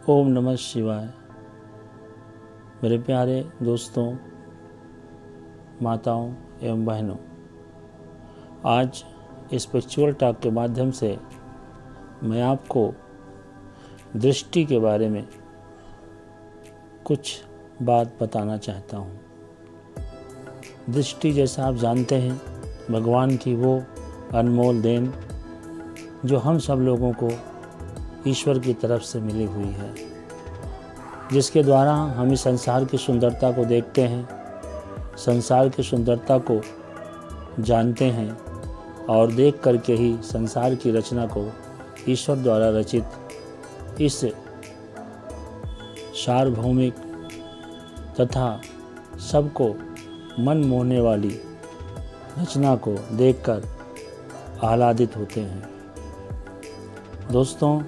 ओम नमः शिवाय। मेरे प्यारे दोस्तों, माताओं एवं बहनों, आज स्पिरिचुअल टॉक के माध्यम से मैं आपको दृष्टि के बारे में कुछ बात बताना चाहता हूँ। दृष्टि, जैसा आप जानते हैं, भगवान की वो अनमोल देन जो हम सब लोगों को ईश्वर की तरफ से मिली हुई है, जिसके द्वारा हम इस संसार की सुंदरता को देखते हैं, संसार की सुंदरता को जानते हैं और देख करके ही संसार की रचना को ईश्वर द्वारा रचित इस सार्वभौमिक तथा सबको मन मोहने वाली रचना को देखकर आह्लादित होते हैं। दोस्तों,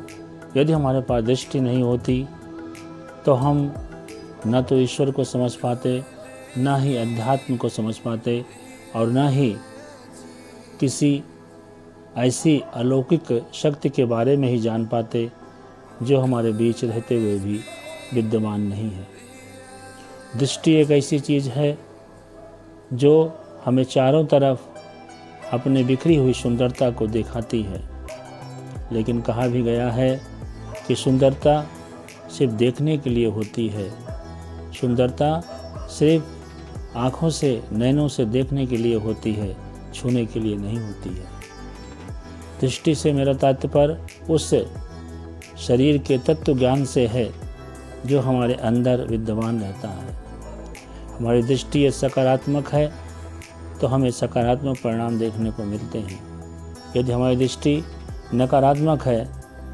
यदि हमारे पास दृष्टि नहीं होती तो हम न तो ईश्वर को समझ पाते, न ही अध्यात्म को समझ पाते और न ही किसी ऐसी अलौकिक शक्ति के बारे में ही जान पाते जो हमारे बीच रहते हुए भी विद्यमान नहीं है। दृष्टि एक ऐसी चीज़ है जो हमें चारों तरफ अपने बिखरी हुई सुंदरता को दिखाती है, लेकिन कहा भी गया है कि सुंदरता सिर्फ देखने के लिए होती है। सुंदरता सिर्फ आँखों से, नैनों से देखने के लिए होती है, छूने के लिए नहीं होती है। दृष्टि से मेरा तात्पर्य उस शरीर के तत्व ज्ञान से है जो हमारे अंदर विद्यमान रहता है। हमारी दृष्टि यदि सकारात्मक है तो हमें सकारात्मक परिणाम देखने को मिलते हैं। यदि हमारी दृष्टि नकारात्मक है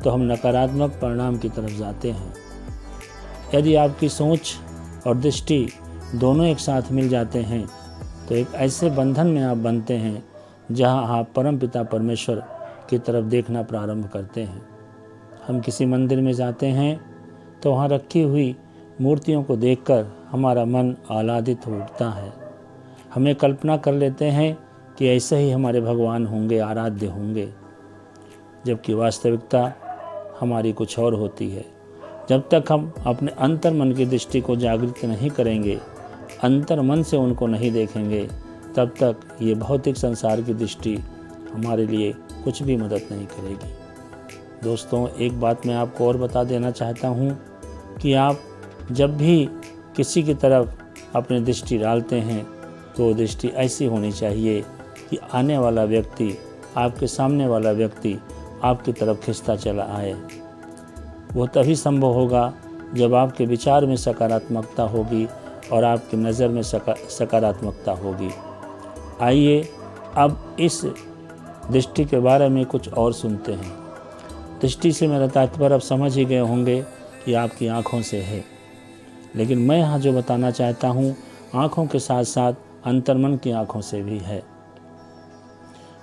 तो हम नकारात्मक परिणाम की तरफ जाते हैं। यदि आपकी सोच और दृष्टि दोनों एक साथ मिल जाते हैं तो एक ऐसे बंधन में आप बनते हैं जहां आप परमपिता परमेश्वर की तरफ देखना प्रारंभ करते हैं। हम किसी मंदिर में जाते हैं तो वहां रखी हुई मूर्तियों को देखकर हमारा मन आह्लादित हो उठता है। हमें कल्पना कर लेते हैं कि ऐसे ही हमारे भगवान होंगे, आराध्य होंगे, जबकि वास्तविकता हमारी कुछ और होती है। जब तक हम अपने अंतर मन की दृष्टि को जागृत नहीं करेंगे, अंतर मन से उनको नहीं देखेंगे, तब तक ये भौतिक संसार की दृष्टि हमारे लिए कुछ भी मदद नहीं करेगी। दोस्तों, एक बात मैं आपको और बता देना चाहता हूँ कि आप जब भी किसी की तरफ अपनी दृष्टि डालते हैं तो दृष्टि ऐसी होनी चाहिए कि आने वाला व्यक्ति, आपके सामने वाला व्यक्ति आपकी तरफ खिंचता चला आए। वो तभी संभव होगा जब आपके विचार में सकारात्मकता होगी और आपकी नज़र में सकारात्मकता होगी। आइए अब इस दृष्टि के बारे में कुछ और सुनते हैं। दृष्टि से मेरा तात्पर्य अब समझ ही गए होंगे कि आपकी आँखों से है, लेकिन मैं यहाँ जो बताना चाहता हूँ आँखों के साथ साथ अंतर्मन की आँखों से भी है।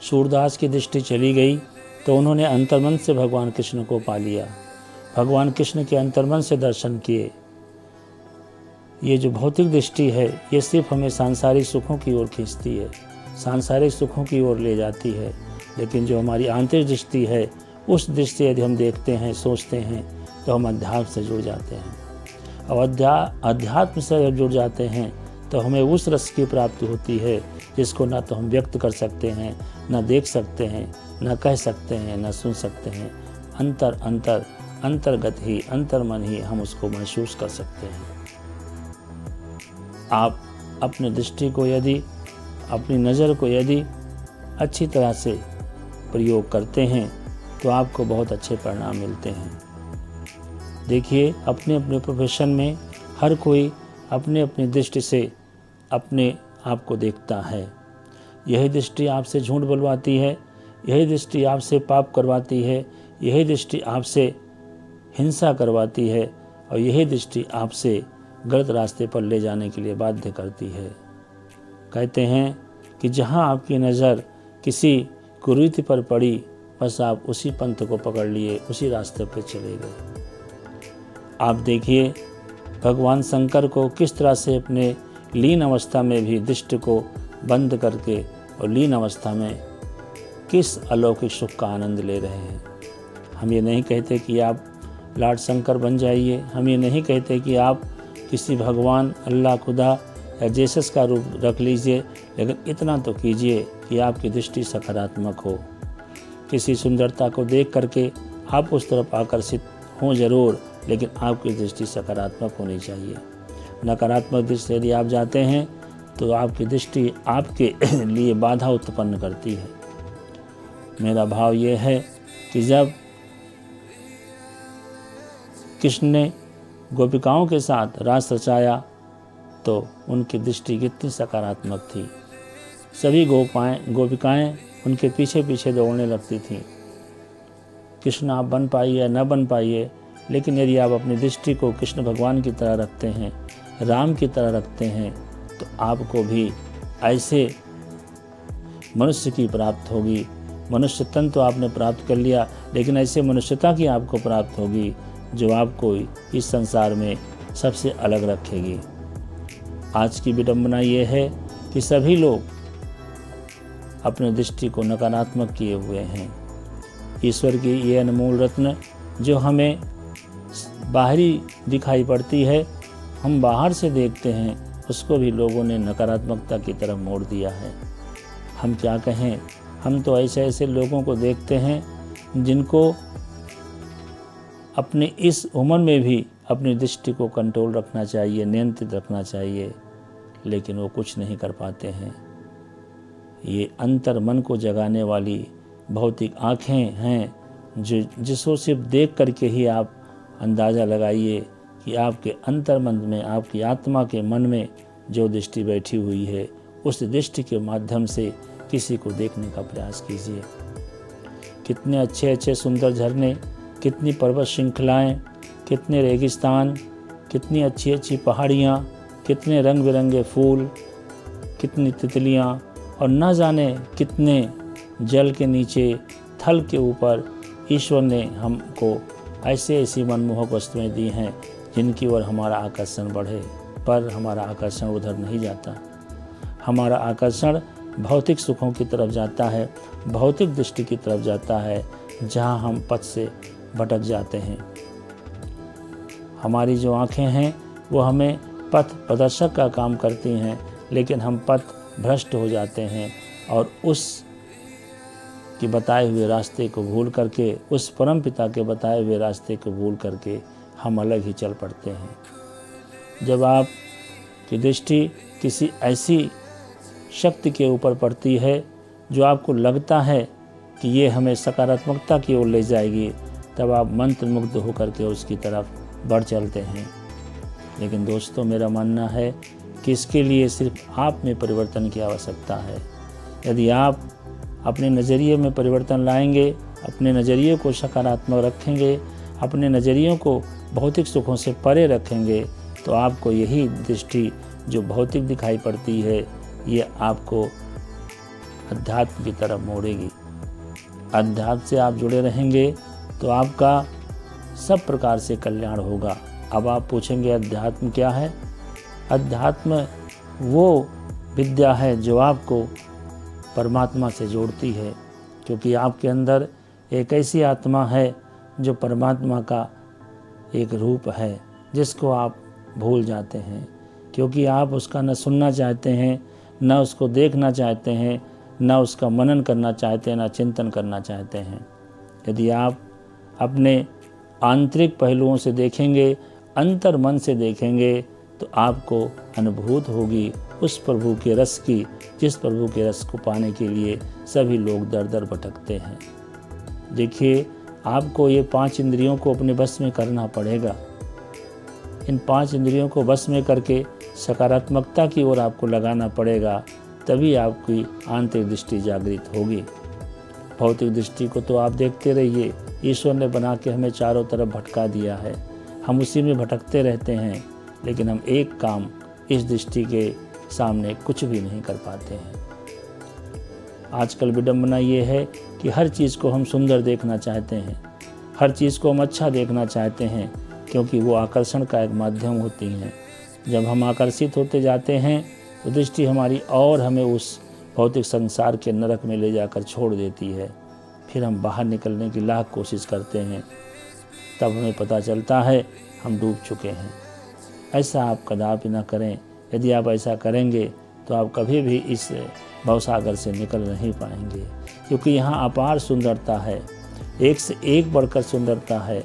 सूरदास की दृष्टि चली गई तो उन्होंने अंतर्मन से भगवान कृष्ण को पा लिया, भगवान कृष्ण के अंतर्मन से दर्शन किए। ये जो भौतिक दृष्टि है ये सिर्फ हमें सांसारिक सुखों की ओर खींचती है, सांसारिक सुखों की ओर ले जाती है, लेकिन जो हमारी आंतरिक दृष्टि है उस दृष्टि यदि हम देखते हैं, सोचते हैं तो हम अध्यात्म से जुड़ जाते हैं। और अध्यात्म से जब जुड़ जाते हैं तो हमें उस रस की प्राप्ति होती है जिसको ना तो हम व्यक्त कर सकते हैं, ना देख सकते हैं, ना कह सकते हैं, ना सुन सकते हैं। अंतर्गत ही, अंतर्मन ही हम उसको महसूस कर सकते हैं। आप अपनी दृष्टि को यदि, अपनी नज़र को यदि अच्छी तरह से प्रयोग करते हैं तो आपको बहुत अच्छे परिणाम मिलते हैं। देखिए, अपने अपने प्रोफेशन में हर कोई अपने अपनी दृष्टि से अपने आप को देखता है। यही दृष्टि आपसे झूठ बुलवाती है, यही दृष्टि आपसे पाप करवाती है, यही दृष्टि आपसे हिंसा करवाती है और यही दृष्टि आपसे गलत रास्ते पर ले जाने के लिए बाध्य करती है। कहते हैं कि जहाँ आपकी नज़र किसी कुरीति पर पड़ी, बस आप उसी पंथ को पकड़ लिए, उसी रास्ते पर चले गए। आप देखिए भगवान शंकर को किस तरह से अपने लीन अवस्था में भी दृष्टि को बंद करके और लीन अवस्था में किस अलौकिक सुख का आनंद ले रहे हैं। हम ये नहीं कहते कि आप लॉर्ड शंकर बन जाइए। हम ये नहीं कहते कि आप किसी भगवान, अल्लाह, खुदा या जेसस का रूप रख लीजिए, लेकिन इतना तो कीजिए कि आपकी दृष्टि सकारात्मक हो। किसी सुंदरता को देख करके आप उस तरफ आकर्षित हों ज़रूर, लेकिन आपकी दृष्टि सकारात्मक होनी चाहिए। नकारात्मक दृष्टि यदि आप जाते हैं तो आपकी दृष्टि आपके लिए बाधा उत्पन्न करती है। मेरा भाव ये है कि जब कृष्ण ने गोपिकाओं के साथ रास रचाया तो उनकी दृष्टि कितनी सकारात्मक थी। सभी गोपिकाएं उनके पीछे पीछे दौड़ने लगती थीं। कृष्ण आप बन पाइए या न बन पाइए, लेकिन यदि आप अपनी दृष्टि को कृष्ण भगवान की तरह रखते हैं, राम की तरह रखते हैं, तो आपको भी ऐसे मनुष्य की प्राप्त होगी। मनुष्य तन तो आपने प्राप्त कर लिया, लेकिन ऐसे मनुष्यता की आपको प्राप्त होगी जो आपको इस संसार में सबसे अलग रखेगी। आज की विडंबना ये है कि सभी लोग अपने दृष्टि को नकारात्मक किए हुए हैं। ईश्वर की ये अनमोल रत्न जो हमें बाहरी दिखाई पड़ती है, हम बाहर से देखते हैं, उसको भी लोगों ने नकारात्मकता की तरफ मोड़ दिया है। हम क्या कहें, हम तो ऐसे ऐसे लोगों को देखते हैं जिनको अपने इस उम्र में भी अपनी दृष्टि को कंट्रोल रखना चाहिए, नियंत्रित रखना चाहिए, लेकिन वो कुछ नहीं कर पाते हैं। ये अंतर मन को जगाने वाली भौतिक आँखें हैं जिसको सिर्फ देख करके ही आप अंदाज़ा लगाइए कि आपके अंतर मन में, आपकी आत्मा के मन में जो दृष्टि बैठी हुई है, उस दृष्टि के माध्यम से किसी को देखने का प्रयास कीजिए। कितने अच्छे अच्छे सुंदर झरने, कितनी पर्वत श्रृंखलाएं, कितने रेगिस्तान, कितनी अच्छी अच्छी पहाड़ियाँ, कितने रंग बिरंगे फूल, कितनी तितलियाँ, और न जाने कितने जल के नीचे, थल के ऊपर ईश्वर ने हमको ऐसी ऐसी मनमोहक वस्तुएं दी हैं जिनकी ओर हमारा आकर्षण बढ़े, पर हमारा आकर्षण उधर नहीं जाता। हमारा आकर्षण भौतिक सुखों की तरफ जाता है, भौतिक दृष्टि की तरफ जाता है, जहां हम पथ से भटक जाते हैं। हमारी जो आँखें हैं वो हमें पथ प्रदर्शक का काम करती हैं, लेकिन हम पथ भ्रष्ट हो जाते हैं और उस के बताए हुए रास्ते को भूल करके, उस परम पिता के बताए हुए रास्ते को भूल करके हम अलग ही चल पड़ते हैं। जब आप की दृष्टि किसी ऐसी शक्ति के ऊपर पड़ती है जो आपको लगता है कि ये हमें सकारात्मकता की ओर ले जाएगी, तब आप मंत्रमुग्ध होकर के उसकी तरफ बढ़ चलते हैं। लेकिन दोस्तों, मेरा मानना है कि इसके लिए सिर्फ आप में परिवर्तन की आवश्यकता है। यदि आप अपने नज़रिए में परिवर्तन लाएंगे, अपने नज़रिए को सकारात्मक रखेंगे, अपने नज़रियों को भौतिक सुखों से परे रखेंगे, तो आपको यही दृष्टि जो भौतिक दिखाई पड़ती है, ये आपको अध्यात्म की तरफ मोड़ेगी। अध्यात्म से आप जुड़े रहेंगे तो आपका सब प्रकार से कल्याण होगा। अब आप पूछेंगे अध्यात्म क्या है? अध्यात्म वो विद्या है जो आपको परमात्मा से जोड़ती है, क्योंकि आपके अंदर एक ऐसी आत्मा है जो परमात्मा का एक रूप है, जिसको आप भूल जाते हैं, क्योंकि आप उसका न सुनना चाहते हैं, न उसको देखना चाहते हैं, न उसका मनन करना चाहते हैं, न चिंतन करना चाहते हैं। यदि आप अपने आंतरिक पहलुओं से देखेंगे, अंतर मन से देखेंगे, तो आपको अनुभूत होगी उस प्रभु के रस की, जिस प्रभु के रस को पाने के लिए सभी लोग दर दर भटकते हैं। देखिए, आपको ये 5 इंद्रियों को अपने बस में करना पड़ेगा। इन 5 इंद्रियों को बस में करके सकारात्मकता की ओर आपको लगाना पड़ेगा, तभी आपकी आंतरिक दृष्टि जागृत होगी। भौतिक दृष्टि को तो आप देखते रहिए, ईश्वर ने बना के हमें चारों तरफ भटका दिया है, हम उसी में भटकते रहते हैं, लेकिन हम एक काम इस दृष्टि के सामने कुछ भी नहीं कर पाते हैं। आजकल विडंबना ये है कि हर चीज़ को हम सुंदर देखना चाहते हैं, हर चीज़ को हम अच्छा देखना चाहते हैं, क्योंकि वो आकर्षण का एक माध्यम होती हैं। जब हम आकर्षित होते जाते हैं तो दृष्टि हमारी और हमें उस भौतिक संसार के नरक में ले जाकर छोड़ देती है। फिर हम बाहर निकलने की लाख कोशिश करते हैं, तब हमें पता चलता है हम डूब चुके हैं। ऐसा आप कदापि न करें। यदि आप ऐसा करेंगे तो आप कभी भी इस भवसागर से निकल नहीं पाएंगे, क्योंकि यहाँ अपार सुंदरता है, एक से एक बढ़कर सुंदरता है।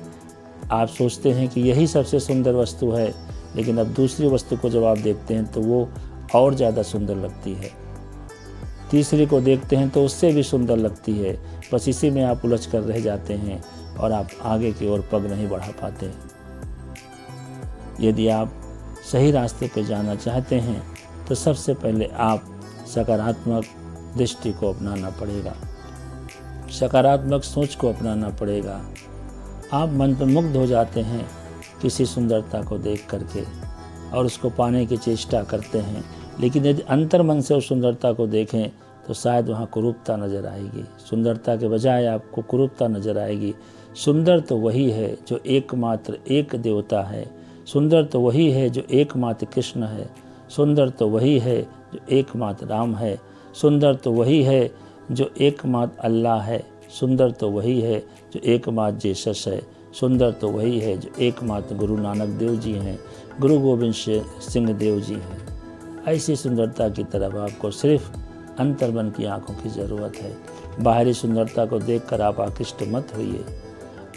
आप सोचते हैं कि यही सबसे सुंदर वस्तु है, लेकिन अब दूसरी वस्तु को जब आप देखते हैं तो वो और ज़्यादा सुंदर लगती है। तीसरी को देखते हैं तो उससे भी सुंदर लगती है। बस इसी में आप उलझ कर रह जाते हैं और आप आगे की ओर पग नहीं बढ़ा पाते। यदि आप सही रास्ते पर जाना चाहते हैं तो सबसे पहले आप सकारात्मक दृष्टि को अपनाना पड़ेगा, सकारात्मक सोच को अपनाना पड़ेगा। आप मंत्रमुग्ध हो जाते हैं किसी सुंदरता को देख करके और उसको पाने की चेष्टा करते हैं, लेकिन यदि अंतर मन से उस सुंदरता को देखें तो शायद वहाँ कुरूपता नज़र आएगी। सुंदरता के बजाय आपको कुरूपता नज़र आएगी। सुंदर तो वही है जो एकमात्र एक देवता है, सुंदर तो वही है जो एकमात्र कृष्ण है, सुंदर तो वही है जो एकमात्र राम है, सुंदर तो वही है जो एकमात्र अल्लाह है, सुंदर तो वही है जो एकमात्र जेसस है, सुंदर तो वही है जो एकमात्र गुरु नानक देव जी हैं, गुरु गोविंद सिंह देव जी हैं। ऐसी सुंदरता की तरफ आपको सिर्फ अंतर्मन की आंखों की ज़रूरत है। बाहरी सुंदरता को देखकर आप आकृष्ट मत होइए।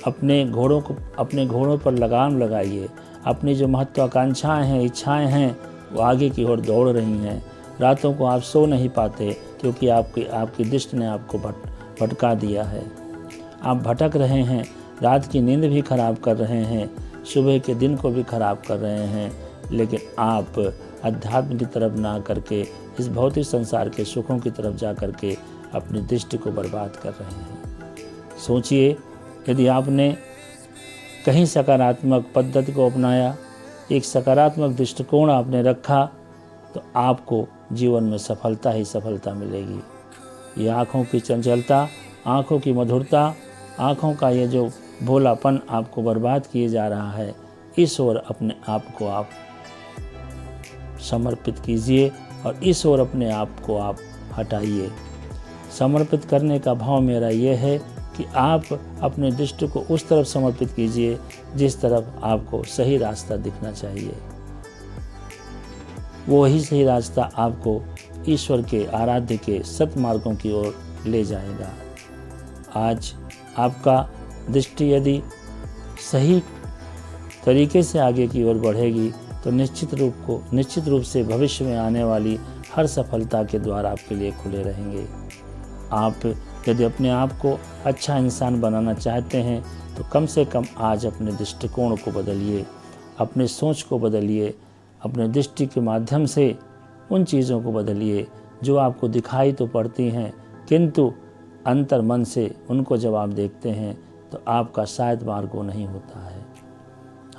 अपने घोड़ों पर लगाम लगाइए। अपनी जो महत्वाकांक्षाएं हैं, इच्छाएं हैं, वो आगे की ओर दौड़ रही हैं। रातों को आप सो नहीं पाते क्योंकि आपकी दृष्टि ने आपको भटका दिया है। आप भटक रहे हैं, रात की नींद भी खराब कर रहे हैं, सुबह के दिन को भी खराब कर रहे हैं, लेकिन आप अध्यात्म की तरफ ना करके इस भौतिक संसार के सुखों की तरफ जा करके अपनी दृष्टि को बर्बाद कर रहे हैं। सोचिए, यदि आपने कहीं सकारात्मक पद्धति को अपनाया, एक सकारात्मक दृष्टिकोण आपने रखा, तो आपको जीवन में सफलता ही सफलता मिलेगी। ये आँखों की चंचलता, आँखों की मधुरता, आँखों का ये जो भोलापन आपको बर्बाद किए जा रहा है, इस ओर अपने आप को आप समर्पित कीजिए और इस ओर अपने आप को आप हटाइए। समर्पित करने का भाव मेरा ये है कि आप अपने दृष्टि को उस तरफ समर्पित कीजिए जिस तरफ आपको सही रास्ता दिखना चाहिए। वो ही सही रास्ता आपको ईश्वर के आराध्य के सतमार्गों की ओर ले जाएगा। आज आपका दृष्टि यदि सही तरीके से आगे की ओर बढ़ेगी तो निश्चित रूप से भविष्य में आने वाली हर सफलता के द्वार आपके लिए खुले रहेंगे। आप यदि अपने आप को अच्छा इंसान बनाना चाहते हैं तो कम से कम आज अपने दृष्टिकोण को बदलिए, अपने सोच को बदलिए, अपने दृष्टि के माध्यम से उन चीज़ों को बदलिए जो आपको दिखाई तो पड़ती हैं, किंतु अंतर मन से उनको जब आप देखते हैं तो आपका शायद मार्ग वो नहीं होता है।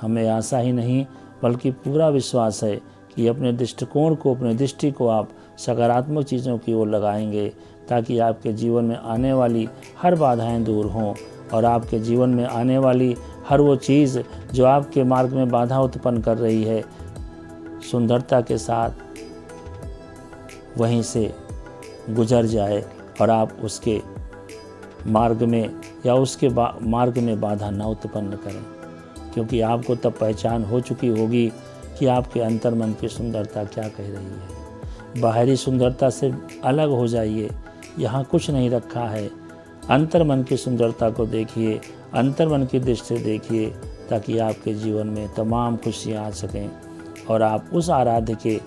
हमें आशा ही नहीं बल्कि पूरा विश्वास है कि अपने दृष्टिकोण को, अपने दृष्टि को आप सकारात्मक चीज़ों की ओर लगाएंगे ताकि आपके जीवन में आने वाली हर बाधाएं दूर हों और आपके जीवन में आने वाली हर वो चीज़ जो आपके मार्ग में बाधा उत्पन्न कर रही है, सुंदरता के साथ वहीं से गुजर जाए और आप उसके मार्ग में या उसके मार्ग में बाधा न उत्पन्न करें, क्योंकि आपको तब पहचान हो चुकी होगी कि आपके अंतर्मन की सुंदरता क्या कह रही है। बाहरी सुंदरता से अलग हो जाइए, यहाँ कुछ नहीं रखा है। अंतर्मन की सुंदरता को देखिए, अंतर्मन की दृष्टि से देखिए, ताकि आपके जीवन में तमाम खुशियाँ आ सकें और आप उस आराध्य के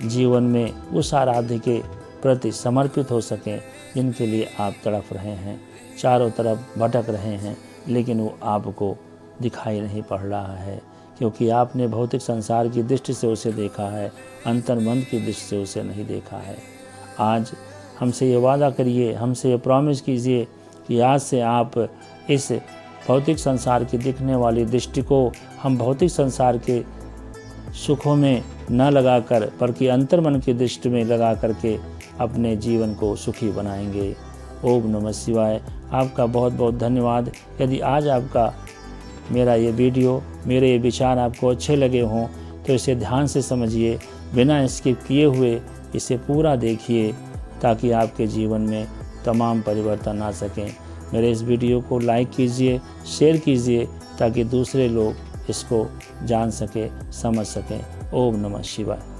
जीवन में, उस आराध्य के प्रति समर्पित हो सकें जिनके लिए आप तड़प रहे हैं, चारों तरफ भटक रहे हैं, लेकिन वो आपको दिखाई नहीं पड़ रहा है क्योंकि आपने भौतिक संसार की दृष्टि से उसे देखा है, अंतर्मन की दृष्टि से उसे नहीं देखा है। आज हमसे ये वादा करिए, हमसे ये प्रॉमिस कीजिए कि आज से आप इस भौतिक संसार की दिखने वाली दृष्टि को हम भौतिक संसार के सुखों में न लगाकर बल्कि अंतर्मन की दृष्टि में लगा करके अपने जीवन को सुखी बनाएंगे। ओम नमः शिवाय। आपका बहुत बहुत धन्यवाद। यदि आज आपका मेरा ये वीडियो, मेरे ये विचार आपको अच्छे लगे हों तो इसे ध्यान से समझिए, बिना स्किप किए हुए इसे पूरा देखिए ताकि आपके जीवन में तमाम परिवर्तन आ सकें। मेरे इस वीडियो को लाइक कीजिए, शेयर कीजिए, ताकि दूसरे लोग इसको जान सके, समझ सकें। ओम नमः शिवाय।